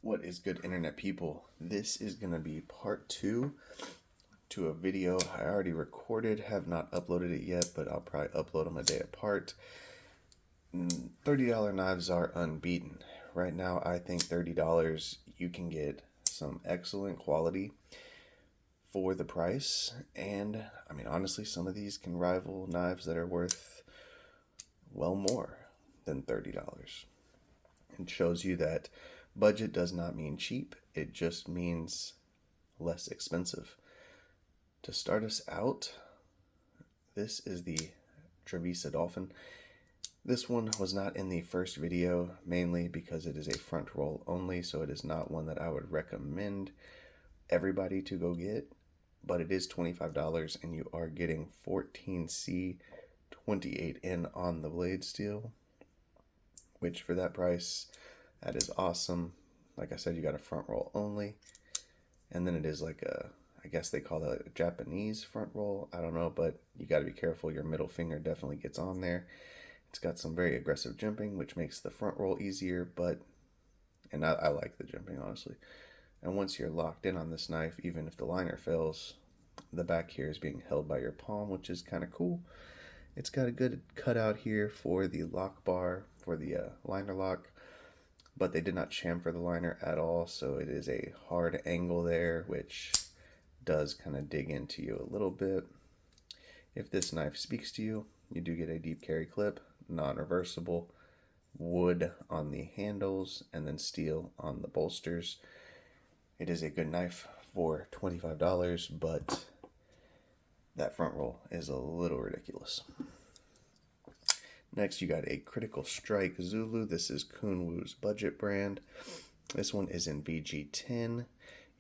What is good, internet people? This is going to be part 2 to a video I already recorded, have not uploaded it yet, but I'll probably upload them a day apart. $30 knives are unbeaten. Right now, I think $30 you can get some excellent quality for the price. And I mean, honestly, some of these can rival knives that are worth well more than $30. It shows you that budget does not mean cheap, it just means less expensive. To start us out, this is the Travisa Dolphin. This one was not in the first video, mainly because it is a front roll only, so it is not one that I would recommend everybody to go get, but it is $25 and you are getting 14C 28N on the blade steel, which for that price, that is awesome. Like I said, you got a front roll only, and then it is like I guess they call that a Japanese front roll. I don't know, but you got to be careful. Your middle finger definitely gets on there. It's got some very aggressive jimping, which makes the front roll easier, and I like the jimping, honestly. And once you're locked in on this knife, even if the liner fails, the back here is being held by your palm, which is kind of cool. It's got a good cutout here for the lock bar, for the liner lock, but they did not chamfer the liner at all, so it is a hard angle there, which does kind of dig into you a little bit. If this knife speaks to you, you do get a deep carry clip, non-reversible, wood on the handles, and then steel on the bolsters. It is a good knife for $25, but that front roll is a little ridiculous. Next, you got a Critical Strike Zulu. This is Kunwoo's budget brand. This one is in VG10.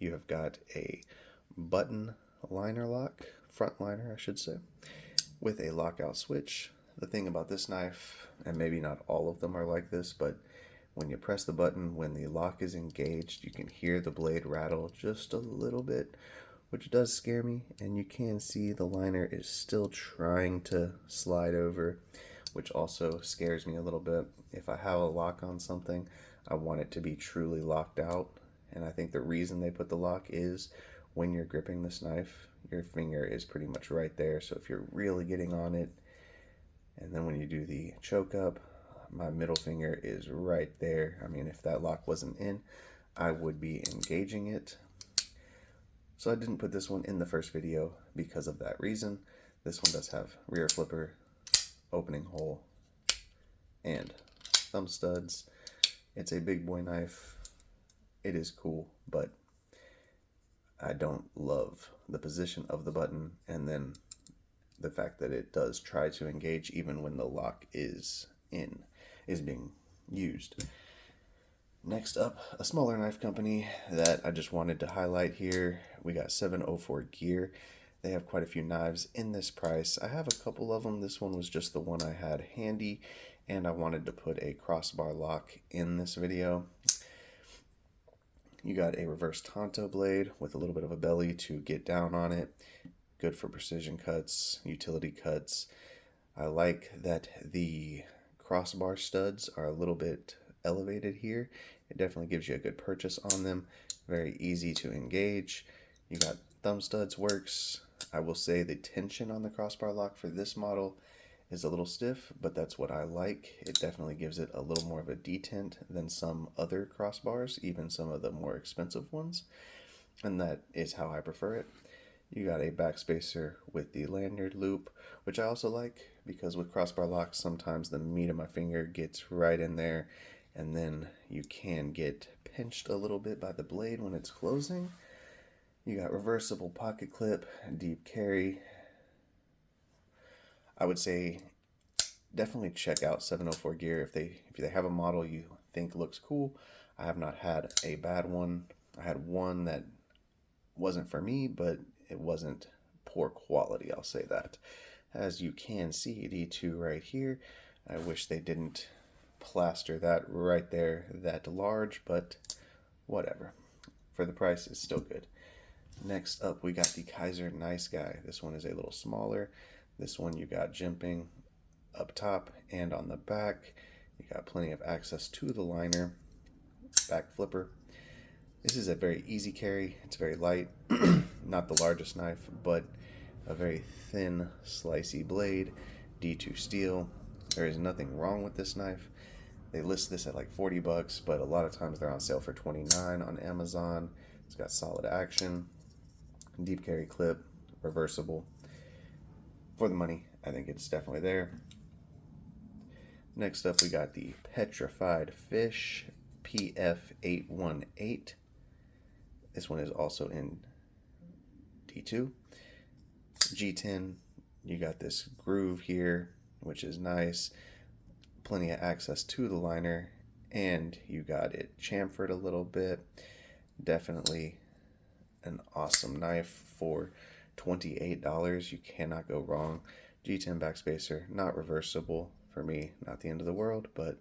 You have got a button liner lock, front liner, I should say, with a lockout switch. The thing about this knife, and maybe not all of them are like this, but when you press the button, when the lock is engaged, you can hear the blade rattle just a little bit, which does scare me, and you can see the liner is still trying to slide over, which also scares me a little bit. If I have a lock on something, I want it to be truly locked out, and I think the reason they put the lock is when you're gripping this knife, your finger is pretty much right there, so if you're really getting on it, and then when you do the choke up, my middle finger is right there. I mean, if that lock wasn't in, I would be engaging it. So I didn't put this one in the first video because of that reason. This one does have rear flipper, opening hole, and thumb studs. It's a big boy knife. It is cool, but I don't love the position of the button, and then the fact that it does try to engage even when the lock is being used. Next up, a smaller knife company that I just wanted to highlight here. We got 704 Gear. They have quite a few knives in this price. I have a couple of them. This one was just the one I had handy, and I wanted to put a crossbar lock in this video. You got a reverse Tonto blade with a little bit of a belly to get down on it. Good for precision cuts, utility cuts. I like that the crossbar studs are a little bit elevated here. It definitely gives you a good purchase on them. Very easy to engage. You got thumb studs works. I will say the tension on the crossbar lock for this model is a little stiff, but that's what I like. It definitely gives it a little more of a detent than some other crossbars, even some of the more expensive ones, and that is how I prefer it. You got a backspacer with the lanyard loop, which I also like because with crossbar locks, sometimes the meat of my finger gets right in there, and then you can get pinched a little bit by the blade when it's closing. You got reversible pocket clip, deep carry. I would say definitely check out 704 Gear if they have a model you think looks cool. I have not had a bad one. I had one that wasn't for me, but it wasn't poor quality, I'll say that. As you can see, D2 right here. I wish they didn't plaster that right there that large, but whatever. For the price, it's still good. Next up, we got the Kizer Nice Guy. This one is a little smaller. This one you got jimping up top and on the back. You got plenty of access to the liner, back flipper. This is a very easy carry. It's very light, not the largest knife, but a very thin, slicey blade, D2 steel. There is nothing wrong with this knife. They list this at like 40 bucks, but a lot of times they're on sale for 29 on Amazon. It's got solid action, deep carry clip, reversible. For the money, I think it's definitely there. Next up, we got the Petrified Fish PF818. This one is also in D2. G10, you got this groove here, which is nice. Plenty of access to the liner, and you got it chamfered a little bit. Definitely an awesome knife for $28. You cannot go wrong. G10 backspacer, not reversible for me, not the end of the world, but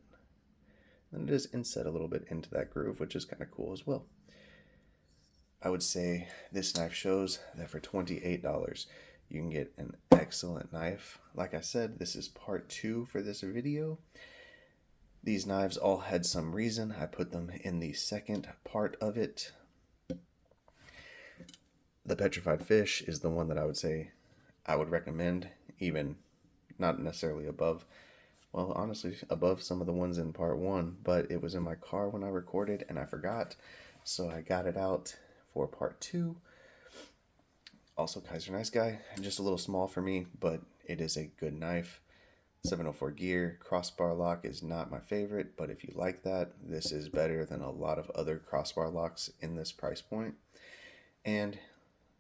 then it is inset a little bit into that groove, which is kind of cool as well. I would say this knife shows that for $28, you can get an excellent knife. Like I said, this is part 2 for this video. These knives all had some reason. I put them in the second part of it. The Petrified Fish is the one that I would say I would recommend, even not necessarily above, well, honestly, above some of the ones in part 1, but it was in my car when I recorded and I forgot, so I got it out for part 2. Also, Kizer, nice guy, just a little small for me, but it is a good knife. 704 gear, crossbar lock is not my favorite, but if you like that, this is better than a lot of other crossbar locks in this price point. And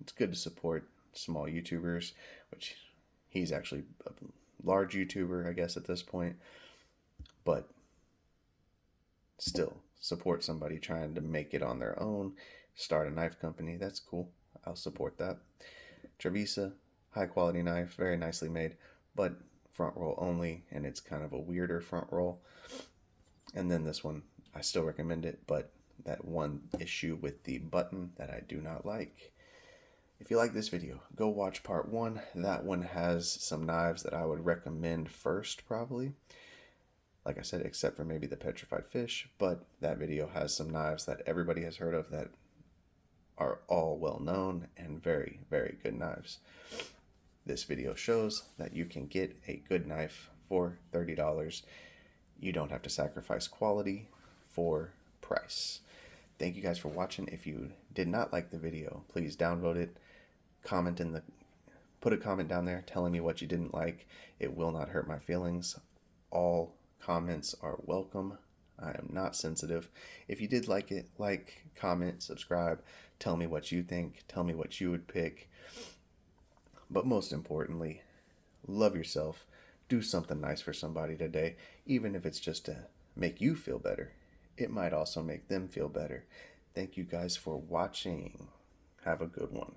it's good to support small YouTubers, which he's actually a large YouTuber, I guess, at this point, but still support somebody trying to make it on their own, start a knife company. That's cool. I'll support that. Travisa, high quality knife, very nicely made, but front roll only, and it's kind of a weirder front roll. And then this one, I still recommend it, but that one issue with the button that I do not like. If you like this video, go watch part 1. That one has some knives that I would recommend first, probably. Like I said, except for maybe the Petrified Fish, but that video has some knives that everybody has heard of that are all well known and very, very good knives. This video shows that you can get a good knife for $30. You don't have to sacrifice quality for price. Thank you guys for watching. If you did not like the video, please downvote it. Put a comment down there telling me what you didn't like. It will not hurt my feelings. All comments are welcome. I am not sensitive. If you did like it, like, comment, subscribe, tell me what you think, tell me what you would pick. But most importantly, love yourself. Do something nice for somebody today, even if it's just to make you feel better. It might also make them feel better. Thank you guys for watching. Have a good one.